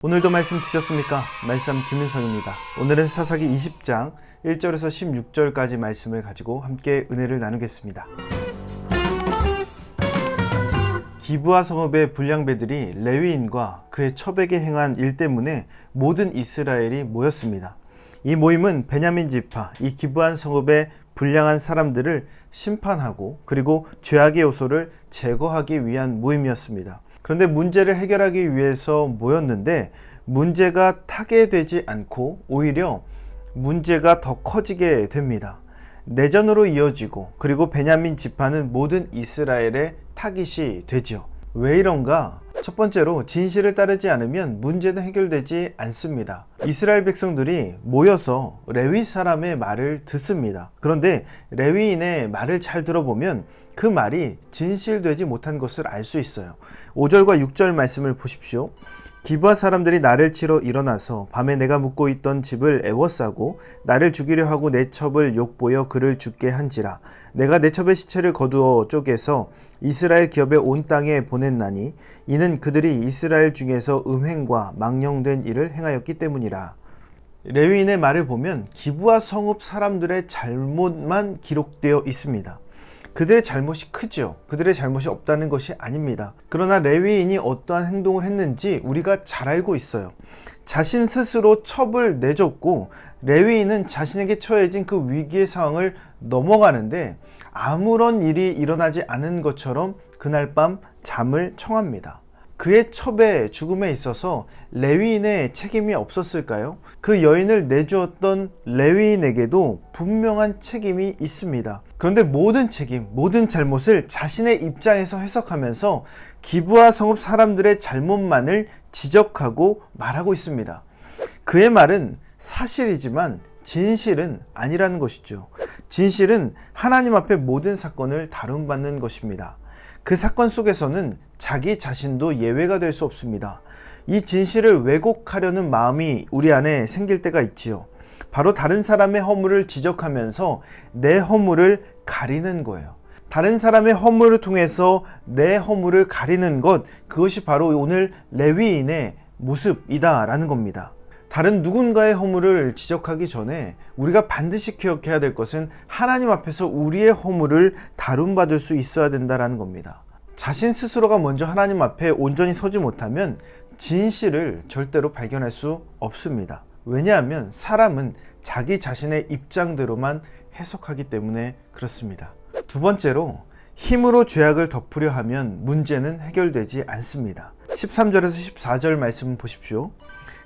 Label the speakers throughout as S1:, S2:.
S1: 오늘도 말씀 드셨습니까? 말씀 김윤성입니다. 오늘은 사사기 20장 1절에서 16절까지 말씀을 가지고 함께 은혜를 나누겠습니다. 기브아 성읍의 불량배들이 레위인과 그의 첩에게 행한 일 때문에 모든 이스라엘이 모였습니다. 이 모임은 베냐민 지파, 이 기브아 성읍의 불량한 사람들을 심판하고 그리고 죄악의 요소를 제거하기 위한 모임이었습니다. 그런데 문제를 해결하기 위해서 모였는데 문제가 타개되지 않고 오히려 문제가 더 커지게 됩니다. 내전으로 이어지고 그리고 베냐민 지파는 모든 이스라엘의 타깃이 되죠. 왜 이런가? 첫 번째로 진실을 따르지 않으면 문제는 해결되지 않습니다. 이스라엘 백성들이 모여서 레위 사람의 말을 듣습니다. 그런데 레위인의 말을 잘 들어보면 그 말이 진실되지 못한 것을 알 수 있어요. 5절과 6절 말씀을 보십시오. 기브아 사람들이 나를 치러 일어나서 밤에 내가 묵고 있던 집을 애워싸고 나를 죽이려 하고 내 첩을 욕보여 그를 죽게 한지라. 내가 내 첩의 시체를 거두어 쪼개서 이스라엘 기업의 온 땅에 보냈나니 이는 그들이 이스라엘 중에서 음행과 망령된 일을 행하였기 때문이라. 레위인의 말을 보면 기브아 성읍 사람들의 잘못만 기록되어 있습니다. 그들의 잘못이 크죠. 그들의 잘못이 없다는 것이 아닙니다. 그러나 레위인이 어떠한 행동을 했는지 우리가 잘 알고 있어요. 자신 스스로 첩을 내줬고 레위인은 자신에게 처해진 그 위기의 상황을 넘어가는데 아무런 일이 일어나지 않은 것처럼 그날 밤 잠을 청합니다. 그의 첩의 죽음에 있어서 레위인의 책임이 없었을까요? 그 여인을 내주었던 레위인에게도 분명한 책임이 있습니다. 그런데 모든 책임, 모든 잘못을 자신의 입장에서 해석하면서 기브아 성읍 사람들의 잘못만을 지적하고 말하고 있습니다. 그의 말은 사실이지만 진실은 아니라는 것이죠. 진실은 하나님 앞에 모든 사건을 다룸받는 것입니다. 그 사건 속에서는 자기 자신도 예외가 될 수 없습니다. 이 진실을 왜곡하려는 마음이 우리 안에 생길 때가 있지요. 바로 다른 사람의 허물을 지적하면서 내 허물을 가리는 거예요. 다른 사람의 허물을 통해서 내 허물을 가리는 것, 그것이 바로 오늘 레위인의 모습이다라는 겁니다. 다른 누군가의 허물을 지적하기 전에 우리가 반드시 기억해야 될 것은 하나님 앞에서 우리의 허물을 다룸받을 수 있어야 된다는 겁니다. 자신 스스로가 먼저 하나님 앞에 온전히 서지 못하면 진실을 절대로 발견할 수 없습니다. 왜냐하면 사람은 자기 자신의 입장대로만 해석하기 때문에 그렇습니다. 두 번째로, 힘으로 죄악을 덮으려 하면 문제는 해결되지 않습니다. 13절에서 14절 말씀 보십시오.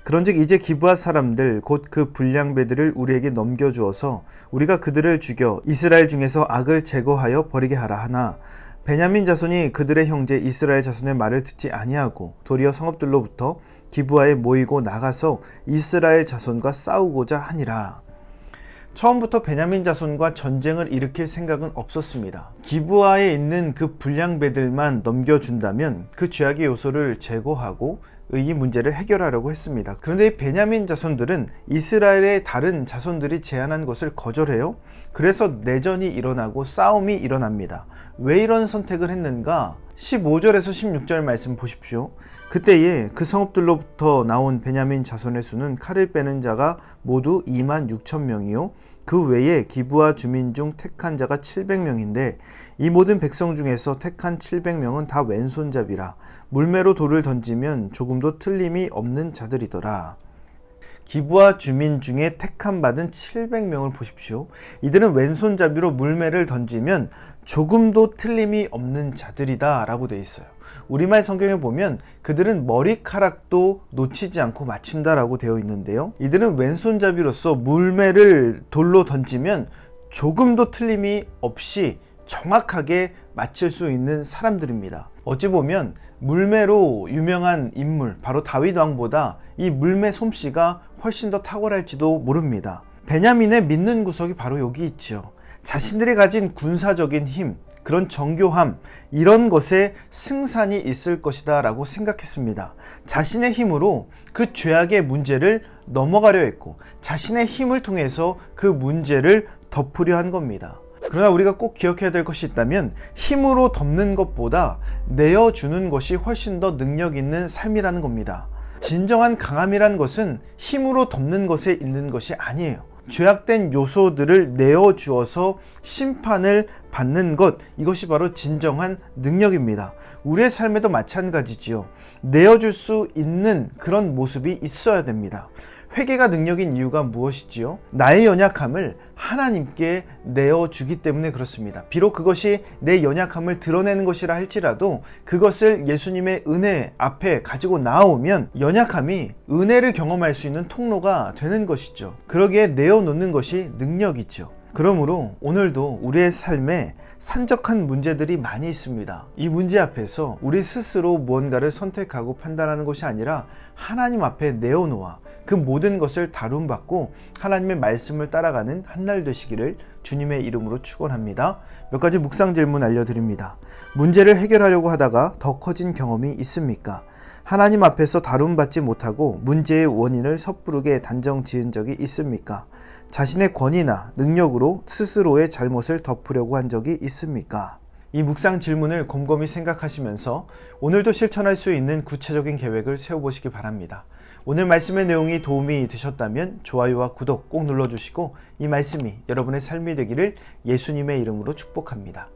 S1: 그런즉 이제 기브아 사람들 곧 그 불량배들을 우리에게 넘겨주어서 우리가 그들을 죽여 이스라엘 중에서 악을 제거하여 버리게 하라 하나 베냐민 자손이 그들의 형제 이스라엘 자손의 말을 듣지 아니하고 도리어 성읍들로부터 기브아에 모이고 나가서 이스라엘 자손과 싸우고자 하니라. 처음부터 베냐민 자손과 전쟁을 일으킬 생각은 없었습니다. 기브아에 있는 그 불량배들만 넘겨준다면 그 죄악의 요소를 제거하고 이 문제를 해결하려고 했습니다. 그런데 이 베냐민 자손들은 이스라엘의 다른 자손들이 제안한 것을 거절해요. 그래서 내전이 일어나고 싸움이 일어납니다. 왜 이런 선택을 했는가? 15절에서 16절 말씀 보십시오. 그때에 그 성읍들로부터 나온 베냐민 자손의 수는 칼을 빼는 자가 모두 26,000명이요 그 외에 기브아 주민 중 택한 자가 700명인데 이 모든 백성 중에서 택한 700명은 다 왼손잡이라 물매로 돌을 던지면 조금도 틀림이 없는 자들이더라. 기브아 주민 중에 택함 받은 700명을 보십시오. 이들은 왼손잡이로 물매를 던지면 조금도 틀림이 없는 자들이다 라고 되어 있어요. 우리말 성경에 보면 그들은 머리카락도 놓치지 않고 맞춘다 라고 되어 있는데요. 이들은 왼손잡이로서 물매를 돌로 던지면 조금도 틀림이 없이 정확하게 맞출 수 있는 사람들입니다. 어찌 보면 물매로 유명한 인물, 바로 다윗 왕보다 이 물매 솜씨가 훨씬 더 탁월할지도 모릅니다. 베냐민의 믿는 구석이 바로 여기 있죠. 자신들이 가진 군사적인 힘, 그런 정교함, 이런 것에 승산이 있을 것이다 라고 생각했습니다. 자신의 힘으로 그 죄악의 문제를 넘어가려 했고 자신의 힘을 통해서 그 문제를 덮으려 한 겁니다. 그러나 우리가 꼭 기억해야 될 것이 있다면 힘으로 덮는 것보다 내어주는 것이 훨씬 더 능력 있는 삶이라는 겁니다. 진정한 강함이란 것은 힘으로 덮는 것에 있는 것이 아니에요. 죄악된 요소들을 내어주어서 심판을 받는 것, 이것이 바로 진정한 능력입니다. 우리의 삶에도 마찬가지지요. 내어줄 수 있는 그런 모습이 있어야 됩니다. 회개가 능력인 이유가 무엇이지요? 나의 연약함을 하나님께 내어주기 때문에 그렇습니다. 비록 그것이 내 연약함을 드러내는 것이라 할지라도 그것을 예수님의 은혜 앞에 가지고 나오면 연약함이 은혜를 경험할 수 있는 통로가 되는 것이죠. 그러기에 내어놓는 것이 능력이죠. 그러므로 오늘도 우리의 삶에 산적한 문제들이 많이 있습니다. 이 문제 앞에서 우리 스스로 무언가를 선택하고 판단하는 것이 아니라 하나님 앞에 내어놓아 그 모든 것을 다룸받고 하나님의 말씀을 따라가는 한 날 되시기를 주님의 이름으로 축원합니다. 몇 가지 묵상 질문 알려드립니다. 문제를 해결하려고 하다가 더 커진 경험이 있습니까? 하나님 앞에서 다룸받지 못하고 문제의 원인을 섣부르게 단정 지은 적이 있습니까? 자신의 권위나 능력으로 스스로의 잘못을 덮으려고 한 적이 있습니까? 이 묵상 질문을 곰곰이 생각하시면서 오늘도 실천할 수 있는 구체적인 계획을 세워보시기 바랍니다. 오늘 말씀의 내용이 도움이 되셨다면 좋아요와 구독 꼭 눌러주시고 이 말씀이 여러분의 삶이 되기를 예수님의 이름으로 축복합니다.